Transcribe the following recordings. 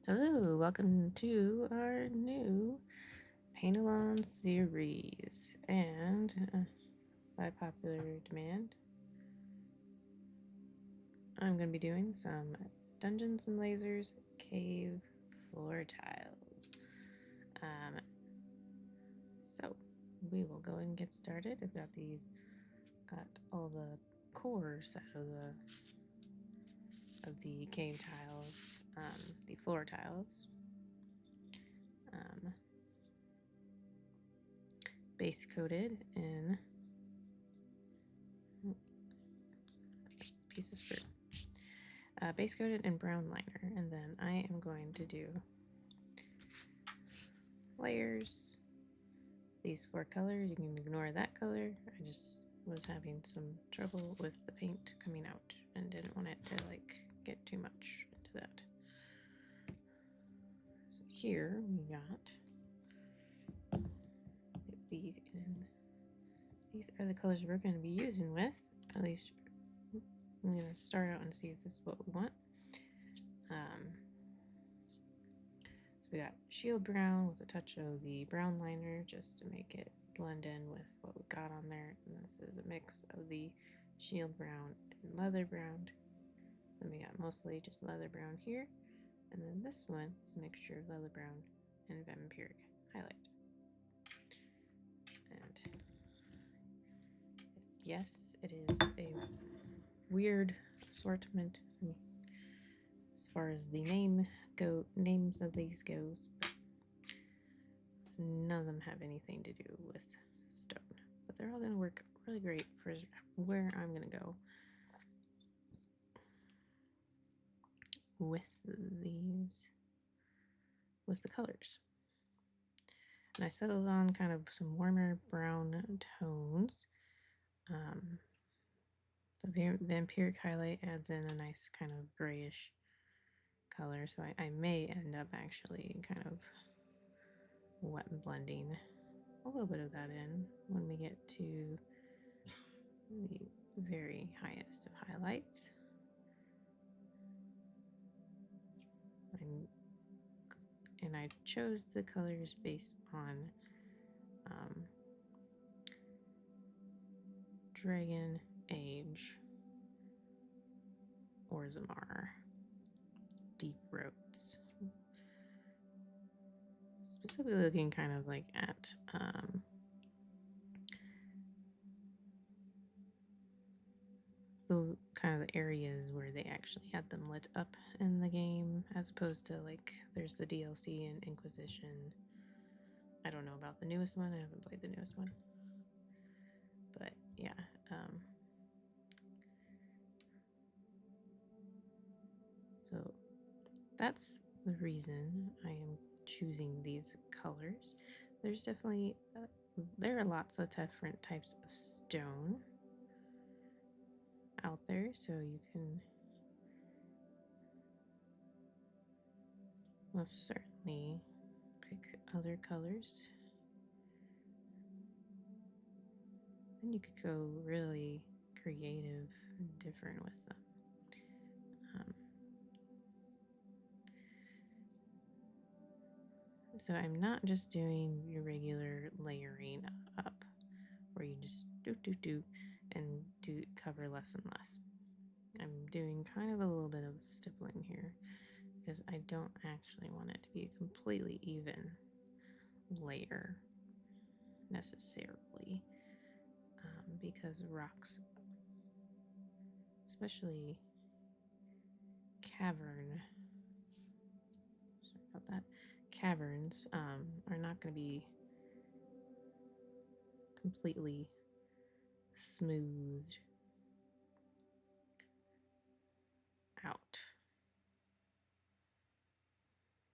Hello, welcome to our new paint-along series, and by popular demand, I'm going to be doing some Dungeons and Lasers cave floor tiles. So we will go and get started. I've got all the cores of the cave tiles, the floor tiles. Base coated in piece of strip. Base coated in brown liner, and then I am going to do layers. These 4 colors, you can ignore that color. I just was having some trouble with the paint coming out and didn't want it to get too much into that. So here we got these in. These are the colors we're going to be using with. At least I'm going to start out and see if this is what we want. So we got shield brown with a touch of the brown liner just to make it blend in with what we got on there. And this is a mix of the shield brown and leather brown. Then we got mostly just leather brown here. And then this one is a mixture of leather brown and vampiric highlight. And yes, it is a weird assortment as far as the names of these goes, but none of them have anything to do with stone. But they're all going to work really great for where I'm going to go with the colors. And I settled on kind of some warmer brown tones. The vampiric highlight adds in a nice kind of grayish color, so I may end up actually kind of wet blending a little bit of that in when we get to the very highest of highlights. And I chose the colors based on Dragon Age or Zamar Deep Roots. Specifically looking kind of like at the kind of the areas where they actually had them lit up in the game, as opposed to like there's the DLC and Inquisition. I don't know about the newest one. I haven't played the newest one, but yeah. So that's the reason I am choosing these colors. There's definitely there are lots of different types of stone out there, so you can most certainly pick other colors. And you could go really creative and different with them. So I'm not just doing your regular layering up where you just do and do cover less and less. I'm doing kind of a little bit of stippling here because I don't actually want it to be a completely even layer necessarily, because rocks, especially caverns are not going to be completely smoothed out.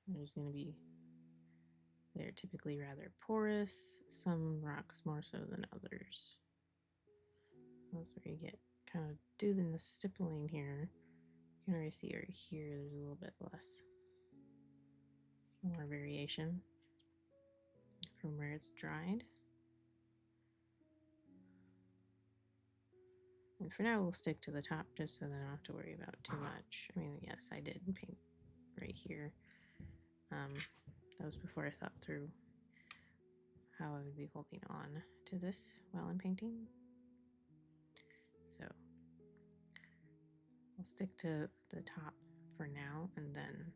There's going to be, they're typically rather porous, some rocks more so than others. So that's where you get kind of doing the stippling here. You can already see right here there's a little bit more variation from where it's dried. And for now we'll stick to the top just so that I don't have to worry about too much. I mean, yes, I did paint right here That was before I thought through how I would be holding on to this while I'm painting. So I'll stick to the top for now, and then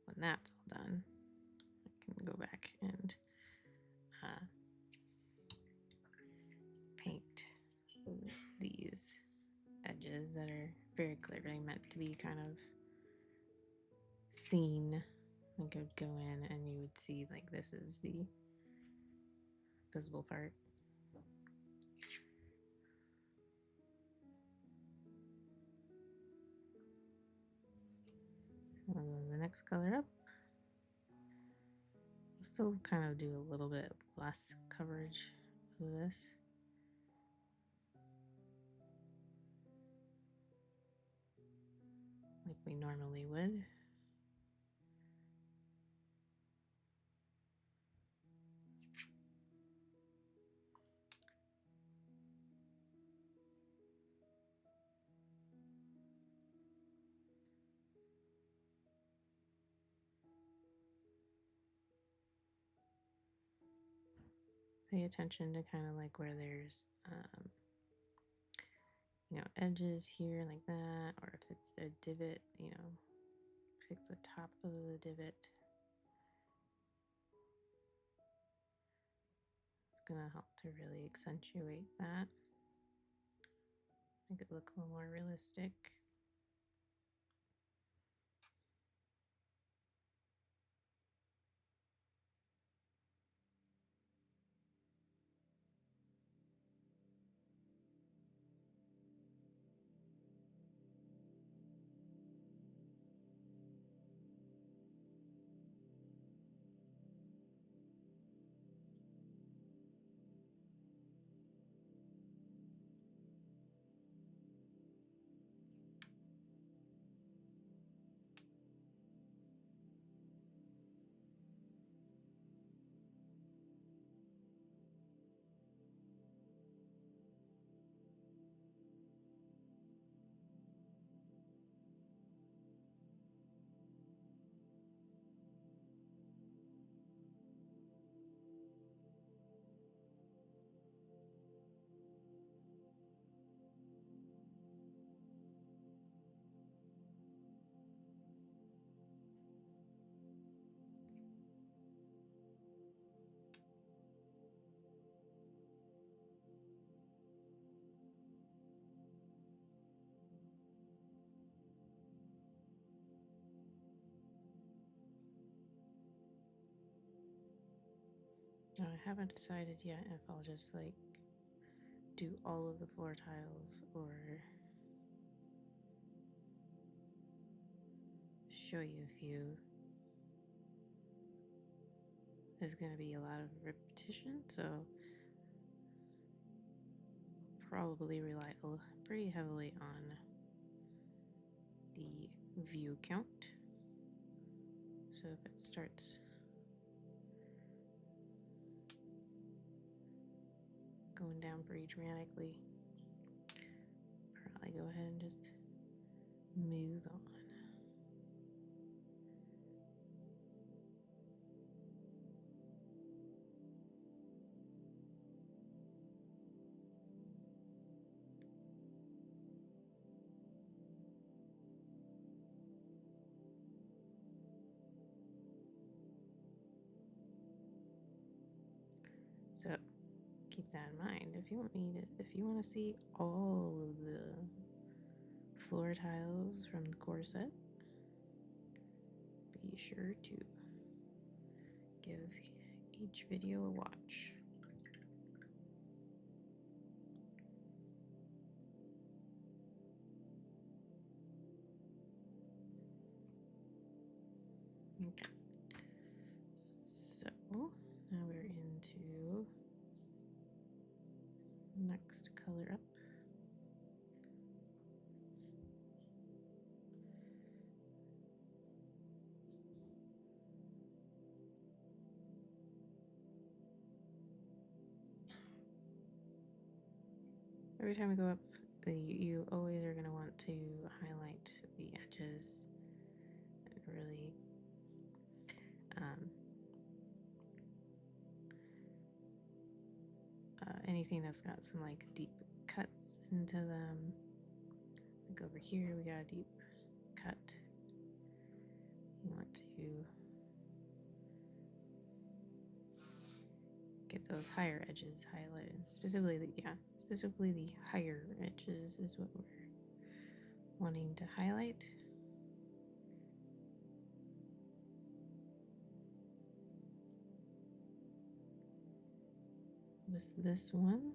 when that's all done, I can go back and paint these edges that are very clearly meant to be kind of seen. Like I would go in and you would see like this is the visible part. So I'll go to the next color up. I'll still kind of do a little bit less coverage of this. Like we normally would. Pay attention to kind of like where there's edges here like that, or if it's a divot, pick the top of the divot. It's gonna help to really accentuate that, make it look a little more realistic. Now, I haven't decided yet if I'll just like do all of the floor tiles or show you a few. There's going to be a lot of repetition, so probably rely pretty heavily on the view count. So if it starts going down pretty dramatically, probably go ahead and just move on. So keep that in mind. If you want to see all of the floor tiles from the core set, be sure to give each video a watch. Okay. So now we're into next color up. Every time we go up, you always are going to want to highlight the edges and really anything that's got some like deep cuts into them. Like over here, we got a deep cut. You want to get those higher edges highlighted. Specifically the higher edges is what we're wanting to highlight. With this one,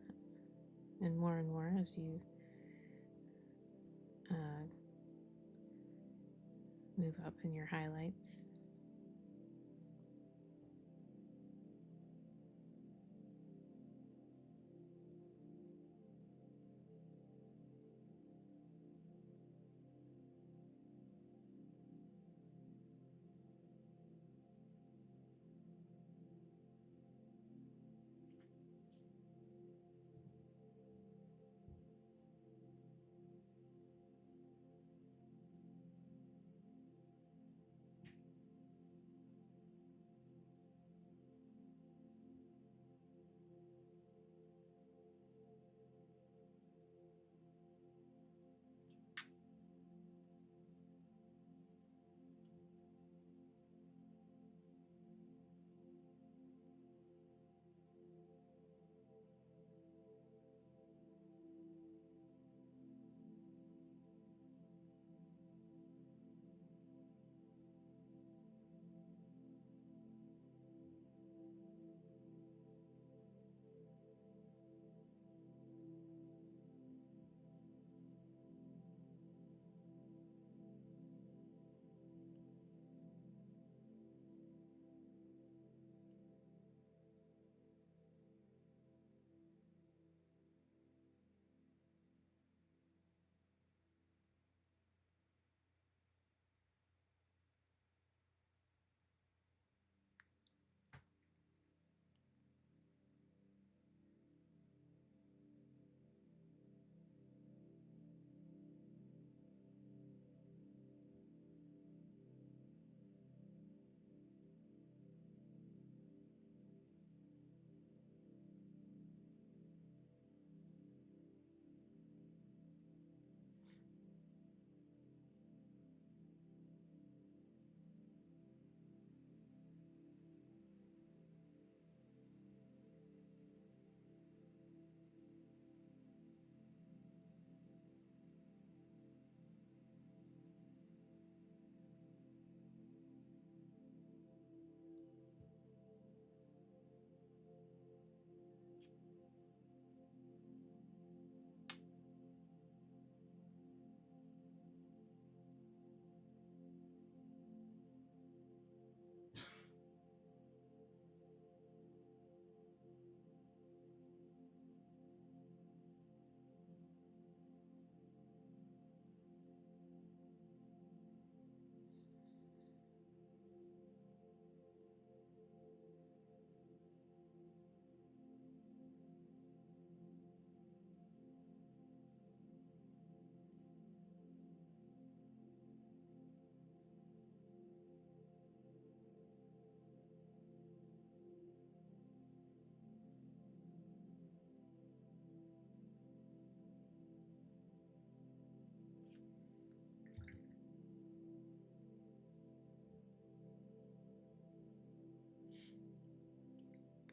and more as you move up in your highlights.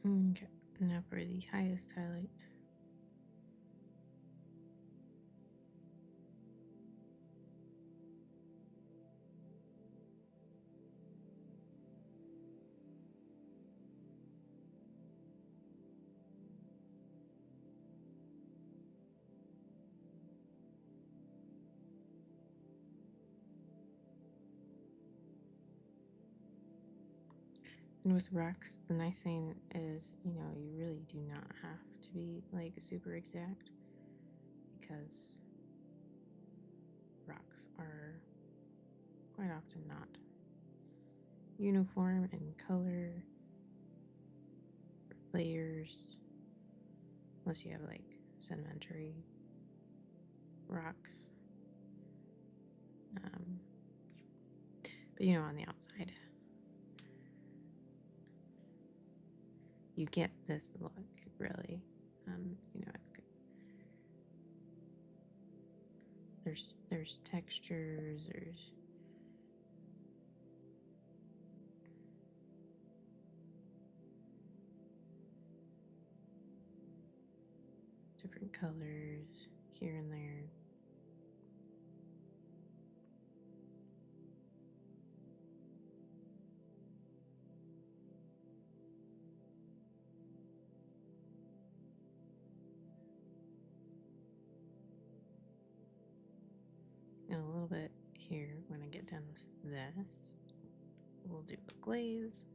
Okay, now for the highest highlight. And with rocks, the nice thing is, you really do not have to be like super exact, because rocks are quite often not uniform in color, layers, unless you have like sedimentary rocks. But on the outside, you get this look really You know, there's textures, there's different colors here and there. And a little bit here when I get done with this. We'll do a glaze.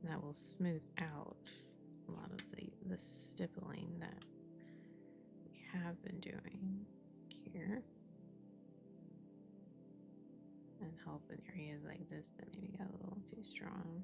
That will smooth out a lot of the stippling that we have been doing here. And help in areas like this that maybe got a little too strong.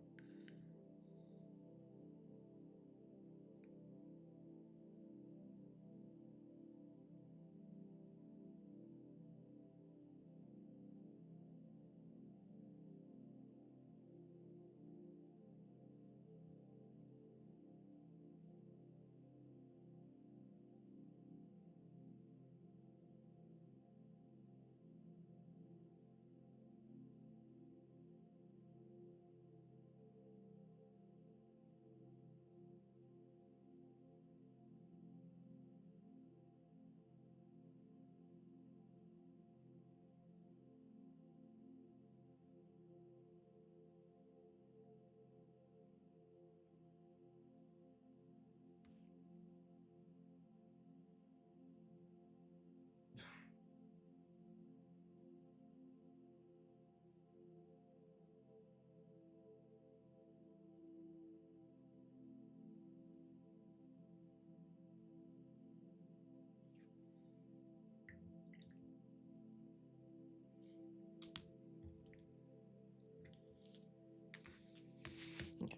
Okay.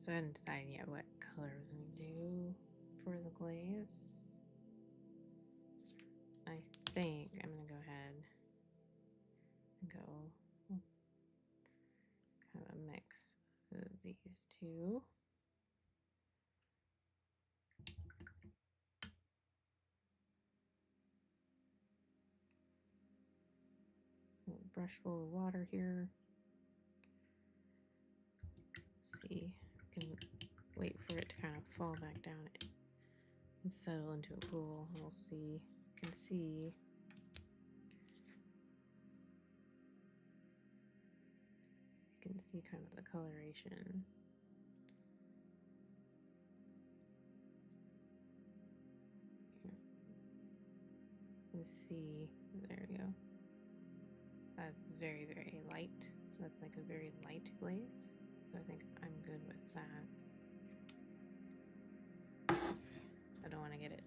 So I hadn't decided yet what color I was going to do for the glaze. I think I'm going to go ahead and go kind of a mix of these two. Brush full of water here. See, can wait for it to kind of fall back down and settle into a pool. We'll see. You can see kind of the coloration. You see, there we go. That's very, very light. So that's like a very light glaze. So I think I'm good with that. I don't want to get it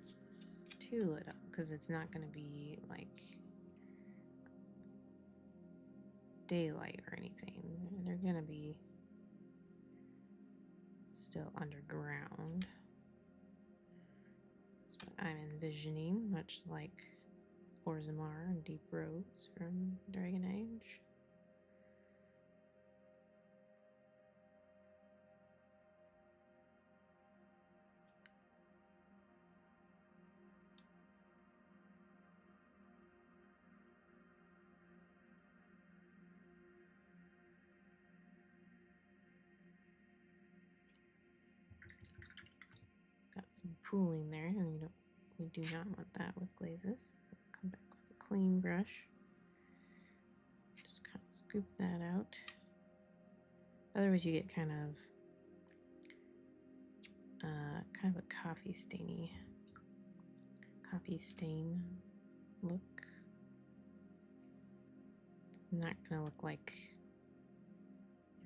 too lit up because it's not going to be like daylight or anything. They're going to be still underground. That's what I'm envisioning, much like Orzammar and Deep Roads from Dragon Age. Got some pooling there, and we do not want that with glazes. So come back with a clean brush. Just kind of scoop that out. Otherwise, you get kind of a coffee stain look. It's not gonna look like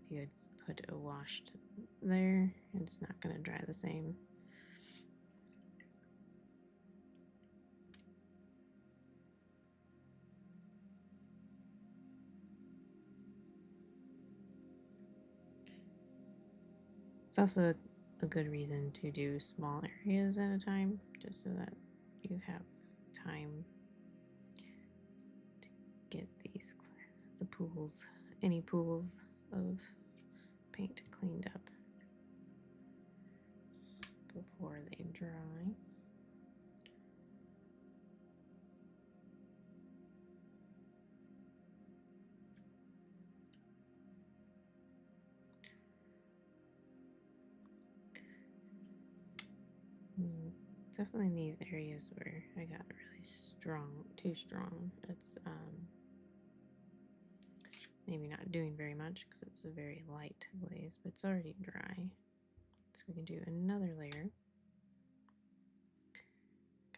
if you had put a wash there. It's not gonna dry the same. It's also a good reason to do small areas at a time, just so that you have time to get the pools, any pools of paint cleaned up before they dry. Definitely in these areas where I got really strong, too strong, it's maybe not doing very much because it's a very light glaze, but it's already dry. So we can do another layer,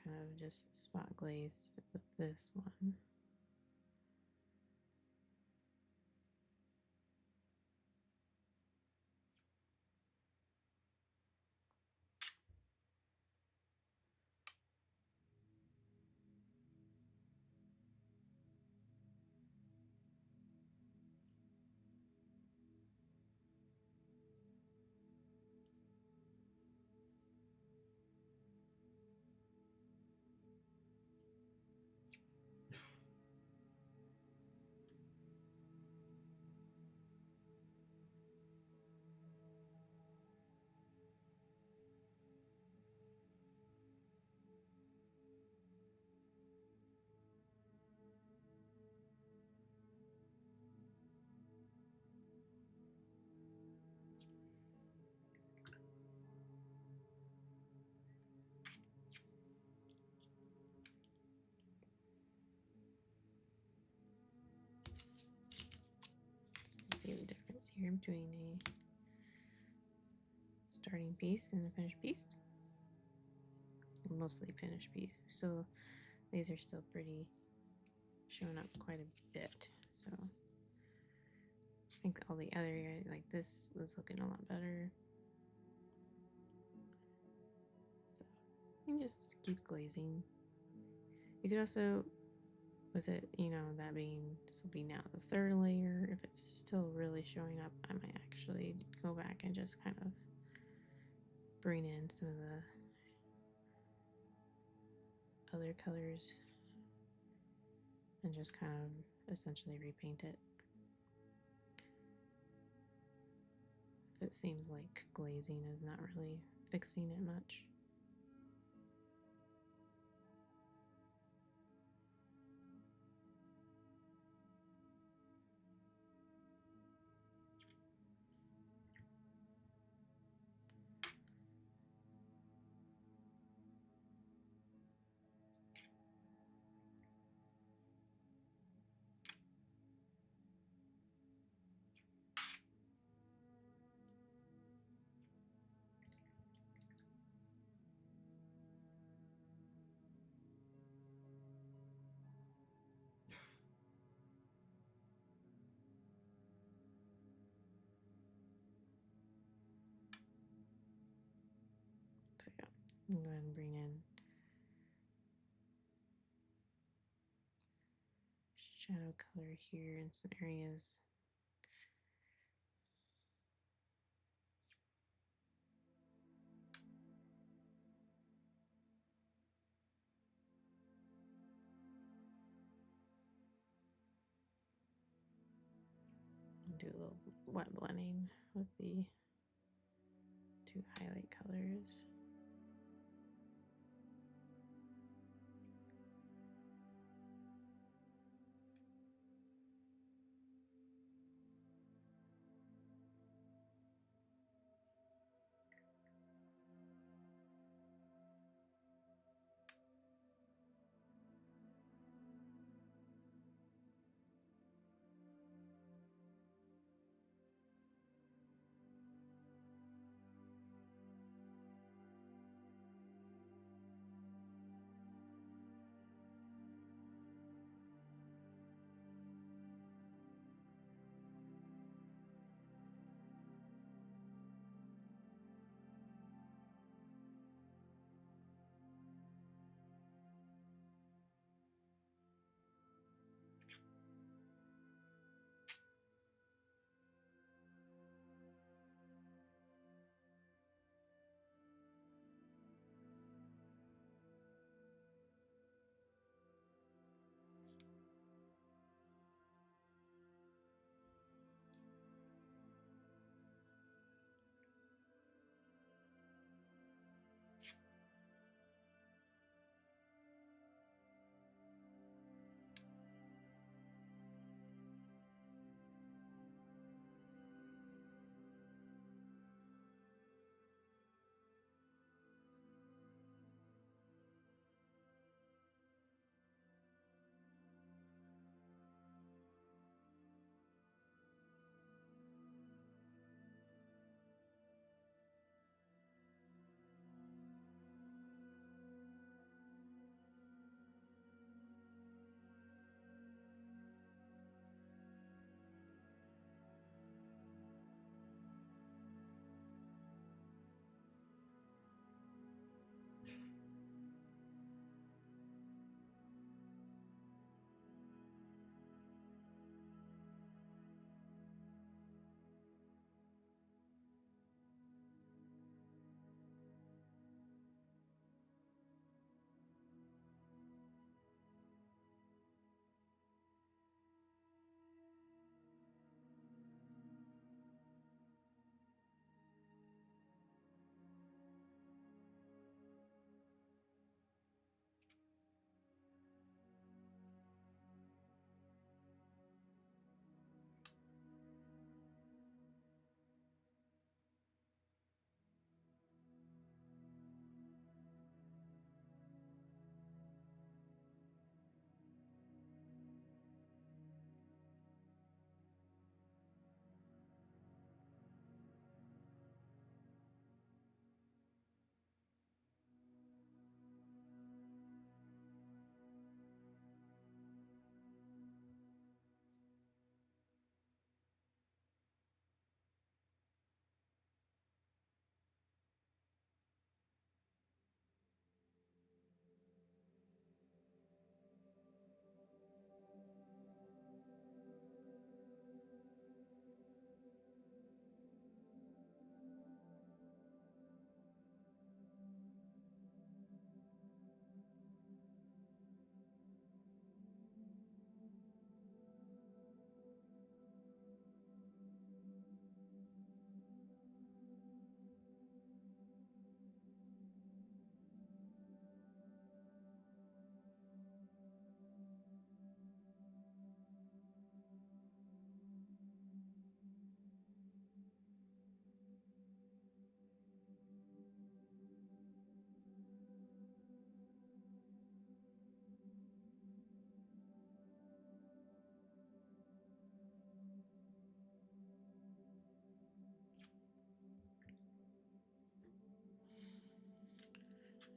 kind of just spot glaze with this one. See the difference here between a starting piece and a finished piece. Mostly finished piece. So these are still pretty, showing up quite a bit. So I think all the other areas, like this was looking a lot better. So you can just keep glazing. You could also, with it, you know, that being, this will be now the third layer. If it's still really showing up, I might actually go back and just kind of bring in some of the other colors and just kind of essentially repaint it. If it seems like glazing is not really fixing it much. So yeah, I'll go ahead and bring in shadow color here in some areas. Do a little wet blending with the two highlight colors.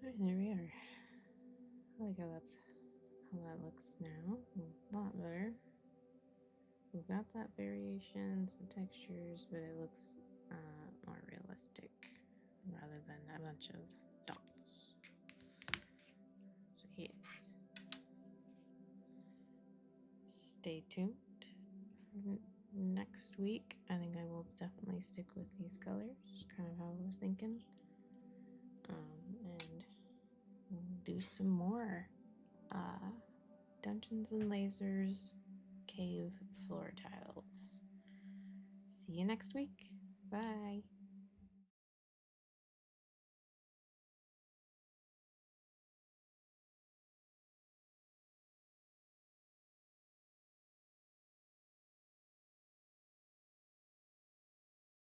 Alright, there we are. I like how that looks now. A lot better. We've got that variation, some textures, but it looks more realistic rather than a bunch of dots. So yes. Stay tuned for next week. I think I will definitely stick with these colors. Just kind of how I was thinking. And we'll do some more Dungeons and Lasers cave floor tiles. See you next week. Bye.